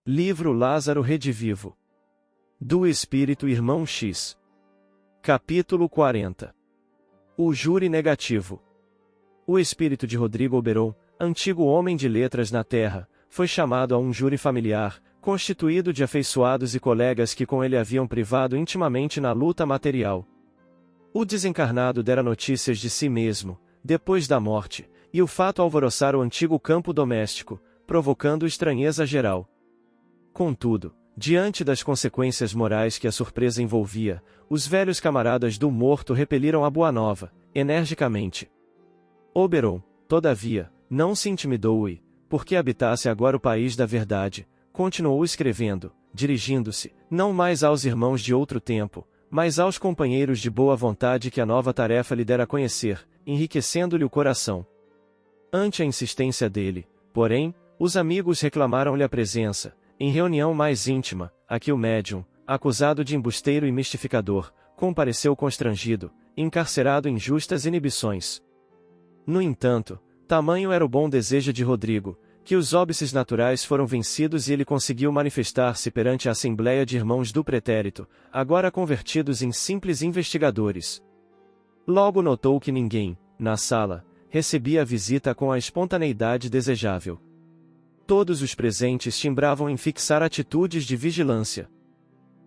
Livro Lázaro Redivivo. Do Espírito Irmão X. Capítulo 40. O júri negativo. O espírito de Rodrigo Oberon, antigo homem de letras na terra, foi chamado a um júri familiar, constituído de afeiçoados e colegas que com ele haviam privado intimamente na luta material. O desencarnado dera notícias de si mesmo, depois da morte, e o fato alvoroçara o antigo campo doméstico, provocando estranheza geral. Contudo, diante das consequências morais que a surpresa envolvia, os velhos camaradas do morto repeliram a boa nova, energicamente. Oberon, todavia, não se intimidou e, porque habitasse agora o país da verdade, continuou escrevendo, dirigindo-se, não mais aos irmãos de outro tempo, mas aos companheiros de boa vontade que a nova tarefa lhe dera a conhecer, enriquecendo-lhe o coração. Ante a insistência dele, porém, os amigos reclamaram-lhe a presença, em reunião mais íntima, a que o médium, acusado de embusteiro e mistificador, compareceu constrangido, encarcerado em justas inibições. No entanto, tamanho era o bom desejo de Rodrigo, que os óbices naturais foram vencidos e ele conseguiu manifestar-se perante a assembleia de irmãos do pretérito, agora convertidos em simples investigadores. Logo notou que ninguém, na sala, recebia a visita com a espontaneidade desejável. Todos os presentes timbravam em fixar atitudes de vigilância.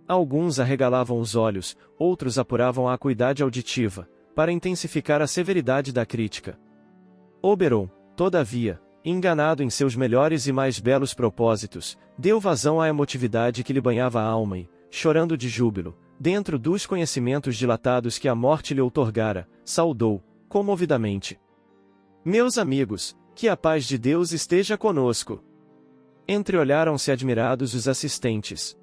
Alguns arregalavam os olhos, outros apuravam a acuidade auditiva, para intensificar a severidade da crítica. Oberon, todavia, enganado em seus melhores e mais belos propósitos, deu vazão à emotividade que lhe banhava a alma e, chorando de júbilo, dentro dos conhecimentos dilatados que a morte lhe outorgara, saudou, comovidamente: "Meus amigos, que a paz de Deus esteja conosco." Entreolharam-se admirados os assistentes.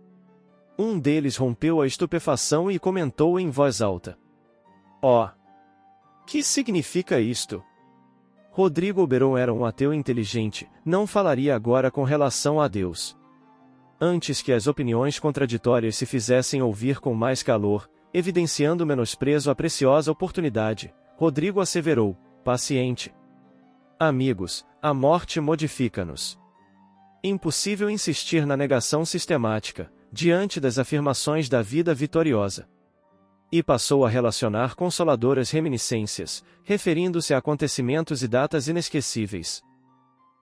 Um deles rompeu a estupefação e comentou em voz alta: "Oh! Que significa isto?" Rodrigo Oberon era um ateu inteligente, não falaria agora com relação a Deus. Antes que as opiniões contraditórias se fizessem ouvir com mais calor, evidenciando menosprezo à preciosa oportunidade, Rodrigo asseverou, paciente: "Amigos, a morte modifica-nos. Impossível insistir na negação sistemática, diante das afirmações da vida vitoriosa." E passou a relacionar consoladoras reminiscências, referindo-se a acontecimentos e datas inesquecíveis.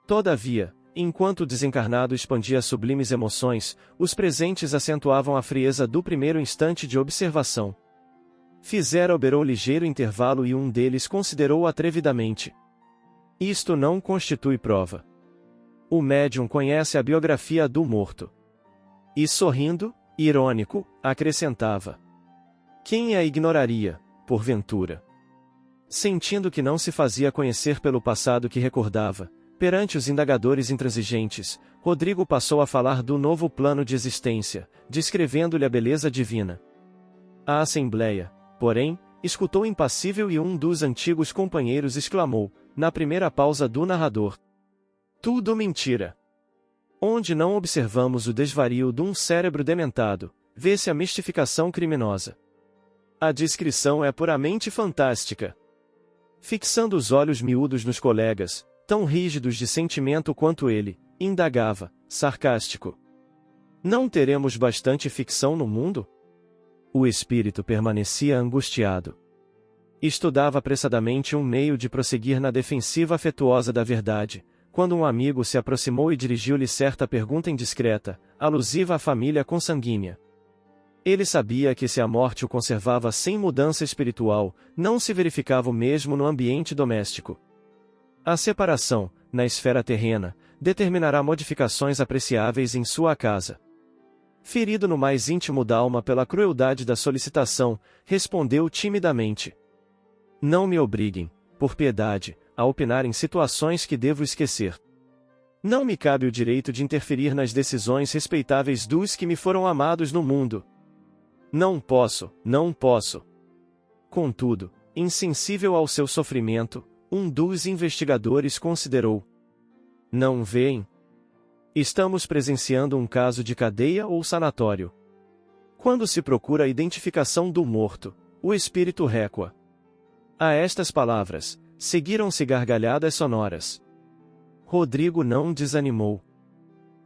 Todavia, enquanto o desencarnado expandia sublimes emoções, os presentes acentuavam a frieza do primeiro instante de observação. Fizera Oberon ligeiro intervalo e um deles considerou atrevidamente: "Isto não constitui prova. O médium conhece a biografia do morto." E sorrindo, irônico, acrescentava: "Quem a ignoraria, porventura?" Sentindo que não se fazia conhecer pelo passado que recordava, perante os indagadores intransigentes, Rodrigo passou a falar do novo plano de existência, descrevendo-lhe a beleza divina. A assembleia, porém, escutou impassível e um dos antigos companheiros exclamou, na primeira pausa do narrador: "Tudo mentira! Onde não observamos o desvario de um cérebro dementado, vê-se a mistificação criminosa. A descrição é puramente fantástica." Fixando os olhos miúdos nos colegas, tão rígidos de sentimento quanto ele, indagava, sarcástico: "Não teremos bastante ficção no mundo?" O espírito permanecia angustiado. Estudava apressadamente um meio de prosseguir na defensiva afetuosa da verdade, quando um amigo se aproximou e dirigiu-lhe certa pergunta indiscreta, alusiva à família consanguínea. Ele sabia que se a morte o conservava sem mudança espiritual, não se verificava o mesmo no ambiente doméstico. A separação, na esfera terrena, determinará modificações apreciáveis em sua casa. Ferido no mais íntimo da alma pela crueldade da solicitação, respondeu timidamente: "Não me obriguem, por piedade, a opinar em situações que devo esquecer. Não me cabe o direito de interferir nas decisões respeitáveis dos que me foram amados no mundo. Não posso, não posso." Contudo, insensível ao seu sofrimento, um dos investigadores considerou: "Não veem? Estamos presenciando um caso de cadeia ou sanatório. Quando se procura a identificação do morto, o espírito recua." A estas palavras, seguiram-se gargalhadas sonoras. Rodrigo não desanimou.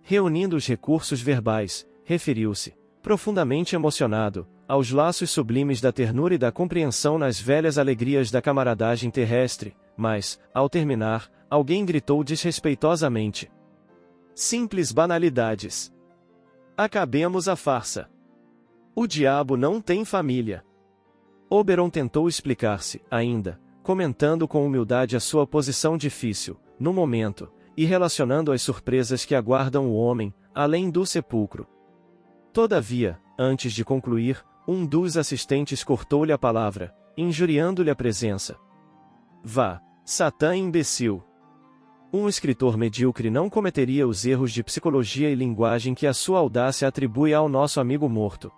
reunindo os recursos verbais, referiu-se, profundamente emocionado, aos laços sublimes da ternura e da compreensão nas velhas alegrias da camaradagem terrestre, mas, ao terminar, alguém gritou desrespeitosamente: simples banalidades. Acabemos a farsa. O diabo não tem família. Oberon tentou explicar-se, ainda, comentando com humildade a sua posição difícil, no momento, e relacionando as surpresas que aguardam o homem, além do sepulcro. Todavia, antes de concluir, um dos assistentes cortou-lhe a palavra, injuriando-lhe a presença. Vá, Satã imbecil! Um escritor medíocre não cometeria os erros de psicologia e linguagem que a sua audácia atribui ao nosso amigo morto.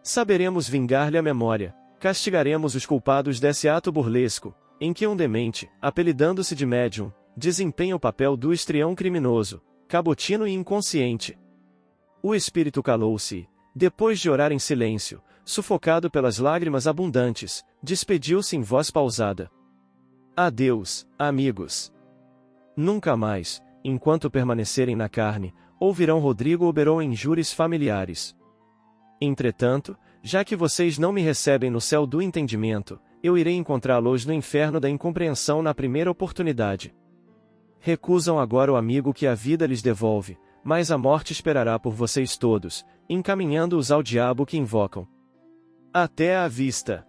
Saberemos vingar-lhe a memória, castigaremos os culpados desse ato burlesco, em que um demente, apelidando-se de médium, desempenha o papel do histrião criminoso, cabotino e inconsciente. O espírito calou-se e, depois de orar em silêncio, sufocado pelas lágrimas abundantes, despediu-se em voz pausada. Adeus, amigos. Nunca mais, enquanto permanecerem na carne, ouvirão Rodrigo Oberon em júris familiares. Entretanto, já que vocês não me recebem no céu do entendimento, eu irei encontrá-los no inferno da incompreensão na primeira oportunidade. Recusam agora o amigo que a vida lhes devolve, mas a morte esperará por vocês todos, encaminhando-os ao diabo que invocam. Até à vista!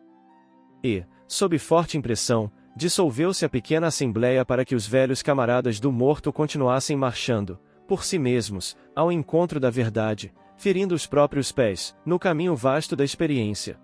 E, sob forte impressão, dissolveu-se a pequena assembleia para que os velhos camaradas do morto continuassem marchando, por si mesmos, ao encontro da verdade, ferindo os próprios pés, no caminho vasto da experiência.